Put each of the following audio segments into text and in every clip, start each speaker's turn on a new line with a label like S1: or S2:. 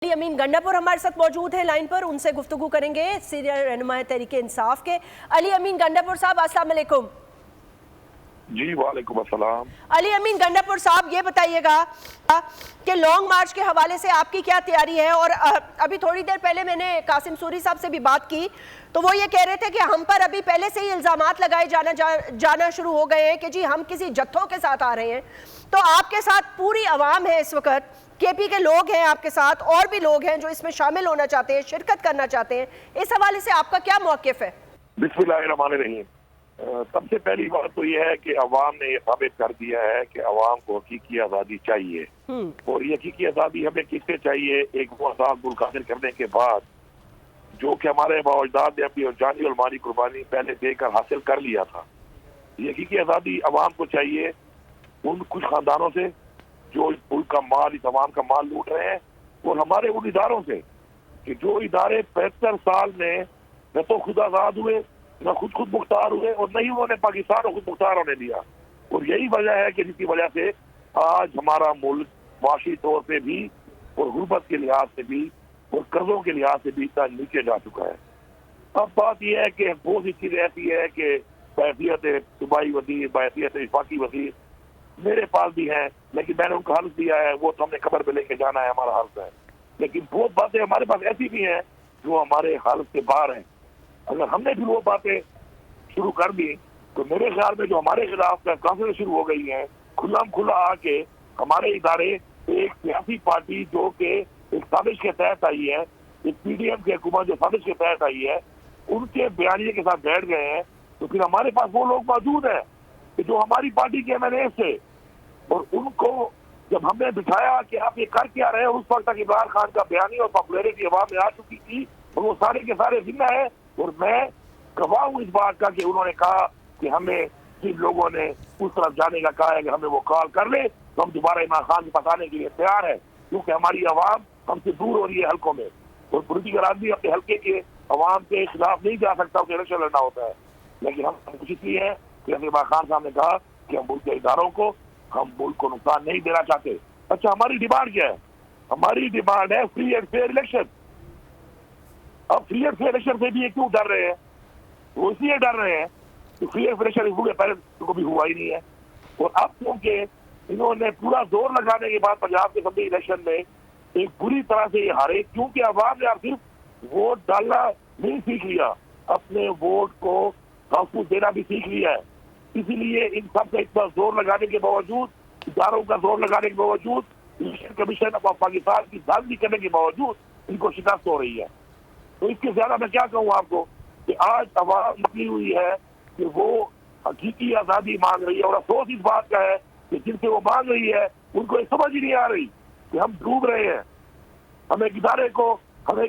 S1: अली अमीन गंडापुर हमारे साथ मौजूद है लाइन पर, उनसे गुफ्तगू करेंगे सीनियर रहनुमा तहरीक इंसाफ के। अली अमीन गंडापुर साहब अस्सलाम वालेकुम।
S2: जी वालेकुम अस्सलाम।
S1: अली अमीन गंडापुर साहब ये बताइएगा कि लॉन्ग मार्च के हवाले से आपकी क्या तैयारी है। और अभी थोड़ी देर पहले मैंने कासिम सूरी साहब से भी बात की तो वो ये कह रहे थे कि हम पर अभी पहले से ही इल्ज़ामात लगाए जाना शुरू हो गए हैं कि जी हम किसी जत्थों के साथ आ रहे हैं। तो आपके साथ पूरी आवाम है इस वक्त, केपी के लोग हैं आपके साथ, और भी लोग हैं जो इसमें शामिल होना चाहते हैं, शिरकत करना चाहते हैं। इस हवाले से आपका क्या मौक़िफ़ है?
S2: बिस्मिल्लाहिर्रहमानिर्रहीम। सबसे पहली बात तो यह है कि अवाम ने ये साबित कर दिया है कि अवाम को हकीकी आज़ादी चाहिए। और ये हकीकी आज़ादी हमें किससे चाहिए? एक वो आज़ाद मुल्क हासिल करने के बाद जो कि हमारे बावजदाद ने अपनी जानी और माली कुर्बानी पहले देकर हासिल कर लिया था। ये हकीकी आज़ादी अवाम को चाहिए उन कुछ खानदानों से जो इस मुल्क का माल, इस अवाम का माल लूट रहे हैं, और हमारे उन इदारों से कि जो इदारे 75 साल में न तो खुद आज़ाद हुए, न खुद मुख्तार हुए, और न ही उन्होंने पाकिस्तान को खुद मुख्तार होने दिया। और यही वजह है कि जिसकी वजह से आज हमारा मुल्क माशी तौर से भी और गुर्बत के लिहाज से भी और कर्जों के लिहाज से भी इतना नीचे जा चुका है। अब बात यह है कि बहुत सी चीज़ें ऐसी है कि बैसियत सूबाई वज़ीर, बैसियत वफाकी वज़ीर मेरे पास भी हैं, लेकिन मैंने उनको हल्फ दिया है, वो तो हमने खबर पे लेके जाना है, हमारा हल्फ है। लेकिन बहुत बातें हमारे पास ऐसी भी हैं जो हमारे हल्फ से बाहर हैं। अगर हमने भी वो बातें शुरू कर दी तो मेरे ख्याल में जो हमारे खिलाफ कांफ्रेंस शुरू हो गई है, खुला आके हमारे इदारे एक सियासी पार्टी जो कि एक साजिश के तहत आई है, एक पीडीएम की हुकूमत जो साजिश के तहत आई है, उनके बयानिए के साथ बैठ गए हैं। तो फिर हमारे पास वो लोग मौजूद हैं कि जो हमारी पार्टी के एमएनए से, और उनको जब हमने बिठाया कि आप ये कर क्या रहे हैं, उस वक्त तक इमरान खान का बयानी और पॉपुलैरिटी अवाम में आ चुकी थी, और वो सारे के सारे जिम्मा है। और मैं गवाह हूँ इस बात का कि उन्होंने कहा कि हमें जिन लोगों ने उस तरफ जाने का कहा है कि हमें वो कॉल कर ले तो हम दोबारा इमरान खान के पास आने के लिए तैयार है, क्योंकि हमारी आवाम हमसे दूर हो रही है हल्कों में। और पॉलिटिकल आदमी अपने हल्के के अवाम के खिलाफ नहीं जा सकता, उसे इलेक्शन लड़ना होता है। लेकिन हम खुश इसलिए है कि इमरान खान साहब ने कहा कि हम मुल्क के इदारों को, हम मुल्क को नुकसान नहीं देना चाहते। अच्छा, हमारी डिमांड क्या है? हमारी डिमांड है फ्री एंड फेयर इलेक्शन। अब फ्री एंड फेयर इलेक्शन से भी ये क्यों डर रहे हैं? वो इसलिए डर रहे हैं कि फ्री एंड फेयर इलेक्शन हुए पहले तो भी हुआ ही नहीं है। और अब क्योंकि इन्होंने पूरा जोर लगाने के बाद पंजाब के असेंबली इलेक्शन में एक बुरी तरह से ये हारे, क्योंकि आवाम ने अब सिर्फ वोट डालना नहीं सीख लिया, अपने वोट को तहफ़्फ़ुज़ देना भी सीख लिया है। इसीलिए इन सब का इतना जोर लगाने के बावजूद, इदारों का जोर लगाने के बावजूद, इलेक्शन कमीशन ऑफ पाकिस्तान की दाखिली करने के बावजूद इनको शिकस्त हो रही है। तो इसके ज्यादा मैं क्या कहूँ आपको कि आज आवाम निकली हुई है कि वो हकीकी आज़ादी मांग रही है। और अफसोस इस बात का है कि जिनसे वो मांग रही है उनको ये समझ ही नहीं आ रही कि हम डूब रहे हैं। हम एक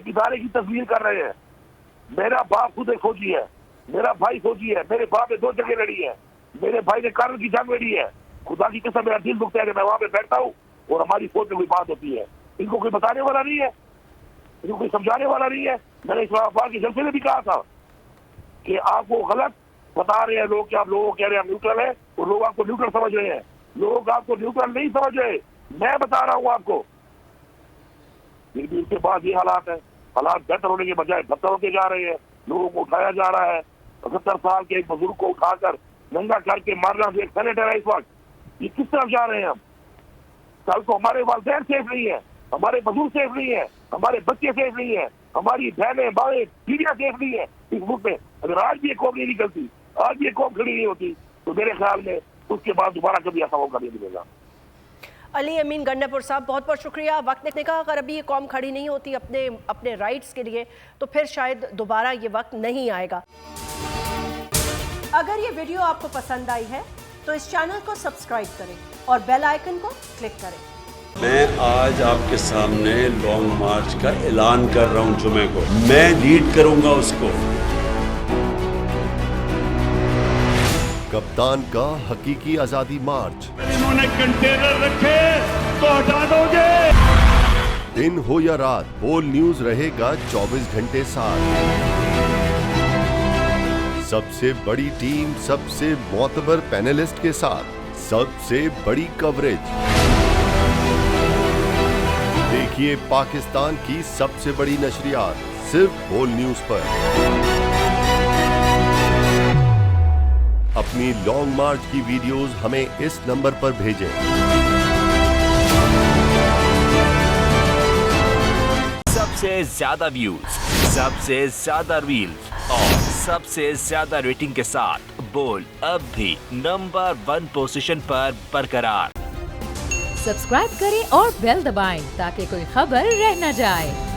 S2: इदारे की तस्वीर कर रहे हैं। मेरा बाप खुद एक फौजी है, मेरा भाई फौजी है, मेरे बाप ने 2 जगह लड़ी है, मेरे भाई ने कारगिल की जंग लड़ी है। खुदा की कसम मेरा दिल दुखता है कि मैं वहां पे बैठता हूँ और हमारी फौज में कोई बात होती है। इनको कोई बताने वाला नहीं है, इनको कोई समझाने वाला नहीं है। मैंने इस्लामाबाद के जलसे में भी कहा था कि आप वो गलत बता रहे हैं लोग, कि आप लोगों कह रहे हैं हम न्यूट्रल है और लोग आपको न्यूट्रल समझ रहे हैं। लोग आपको न्यूट्रल नहीं समझ रहे, मैं बता रहा हूँ आपको। फिर भी उसके बाद ये हालात है, हालात बेहतर होने के बजाय बदतर होते जा रहे हैं। लोगों को उठाया जा रहा है, 75 साल के एक बुजुर्ग को उठाकर नंगा करके मारना, जो एक सेनेटर है इस वक्त, ये किस तरफ जा रहे हैं हम? कल को हमारे वालिदैन सेफ नहीं है, हमारे बुजुर्ग सेफ नहीं है, हमारे बच्चे सेफ नहीं है, हमारी बहनें बाएं पीढ़ियां सेफ नहीं है इस मुल्क में। अगर आज भी ये कौम नहीं निकलती, आज भी ये कौम खड़ी नहीं होती, तो मेरे ख्याल में उसके बाद दोबारा कभी ऐसा मौका नहीं मिलेगा।
S1: अली अमीन गंडापुर साहब बहुत बहुत शुक्रिया। वक्त ने कहा अगर अभी ये कौम खड़ी नहीं होती अपने राइट्स के लिए तो फिर शायद दोबारा ये वक्त नहीं आएगा। अगर ये वीडियो आपको पसंद आई है तो इस चैनल को सब्सक्राइब करें और बेल आइकन को क्लिक करें।
S3: मैं आज आपके सामने लॉन्ग मार्च का ऐलान कर रहा हूं। जुमे को मैं लीड करूंगा उसको।
S4: कप्तान का हकीकी आजादी मार्च।
S5: इन्होंने कंटेनर रखे तो हटा दोगे।
S4: दिन हो या रात, बोल न्यूज रहेगा 24 घंटे साथ। सबसे बड़ी टीम, सबसे मोतबर पैनलिस्ट के साथ, सबसे बड़ी कवरेज। देखिए पाकिस्तान की सबसे बड़ी नशरियात सिर्फ बोल न्यूज पर। अपनी लॉन्ग मार्च की वीडियोस हमें इस नंबर पर भेजें।
S6: सबसे ज्यादा व्यूज, सबसे ज्यादा रील्स और सबसे ज्यादा रेटिंग के साथ बोल अब भी नंबर 1 पोजीशन पर बरकरार।
S7: सब्सक्राइब करें और बेल दबाएं ताकि कोई खबर रह न जाए।